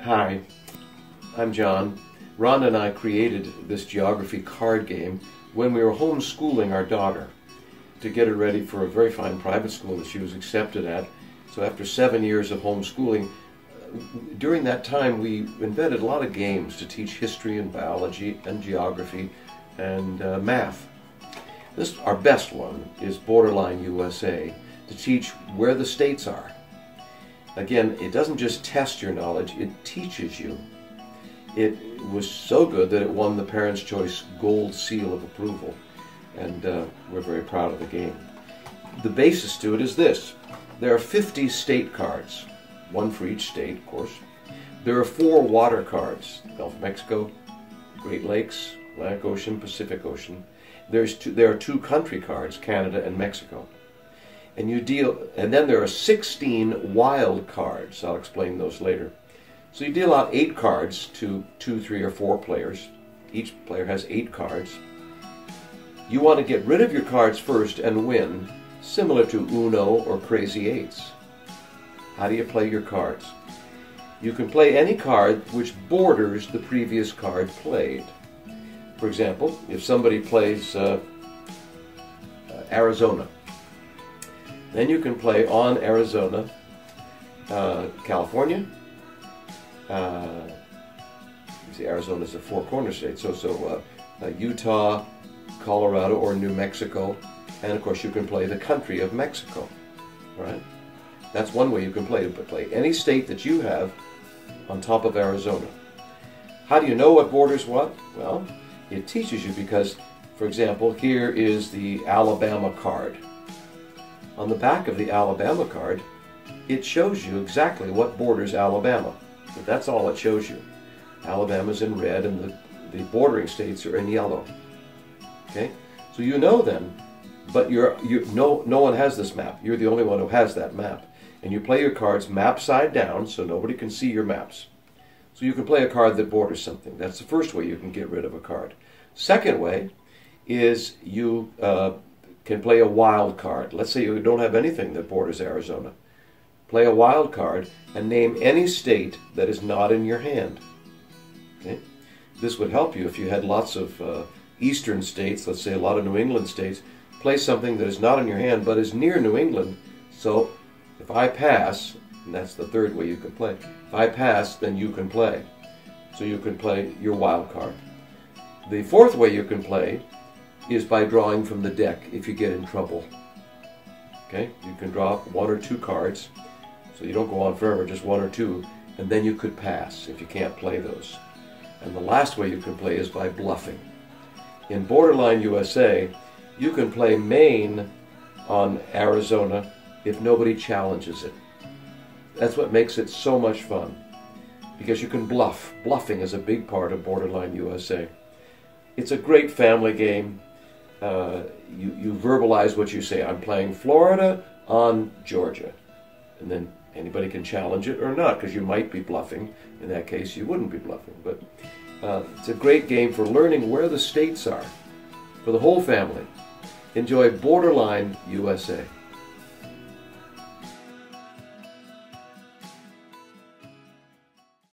Hi, I'm John. Ron and I created this geography card game when we were homeschooling our daughter to get her ready for a very fine private school that she was accepted at. So after 7 years of homeschooling, during that time we invented a lot of games to teach history and biology and geography and math. Our best one is Borderline USA, to teach where the states are. Again, it doesn't just test your knowledge, it teaches you. It was so good that it won the Parents' Choice Gold Seal of Approval, and we're very proud of the game. The basis to it is this. There are 50 state cards, one for each state, of course. There are 4 water cards, Gulf of Mexico, Great Lakes, Atlantic Ocean, Pacific Ocean. There are 2 country cards, Canada and Mexico. And then there are 16 wild cards. I'll explain those later. So you deal out 8 cards to 2, 3, or 4 players. Each player has 8 cards. You want to get rid of your cards first and win, similar to Uno or Crazy Eights. How do you play your cards? You can play any card which borders the previous card played. For example, if somebody plays Arizona, then you can play on Arizona, California. You see, Arizona is a 4-corner state, so Utah, Colorado, or New Mexico, and of course you can play the country of Mexico. Right? That's one way you can play. But play any state that you have on top of Arizona. How do you know what borders what? Well, it teaches you because, for example, here is the Alabama card. On the back of the Alabama card, it shows you exactly what borders Alabama. But that's all it shows you. Alabama's in red and the bordering states are in yellow. Okay? So you know them, but no one has this map. You're the only one who has that map. And you play your cards map side down so nobody can see your maps. So you can play a card that borders something. That's the first way you can get rid of a card. Second way is you can play a wild card. Let's say you don't have anything that borders Arizona. Play a wild card and name any state that is not in your hand. Okay? This would help you if you had lots of eastern states, let's say a lot of New England states. Play something that is not in your hand but is near New England. So if I pass, and that's the third way you can play, if I pass, then you can play. So you can play your wild card. The fourth way you can play is by drawing from the deck if you get in trouble. Okay? You can draw 1 or 2 cards, so you don't go on forever, just 1 or 2, and then you could pass if you can't play those. And the last way you can play is by bluffing. In Borderline USA, you can play Maine on Arizona if nobody challenges it. That's what makes it so much fun, because you can bluff. Bluffing is a big part of Borderline USA. It's a great family game. You verbalize what you say. I'm playing Florida on Georgia. And then anybody can challenge it or not, because you might be bluffing. In that case, you wouldn't be bluffing. But it's a great game for learning where the states are, for the whole family. Enjoy Borderline USA.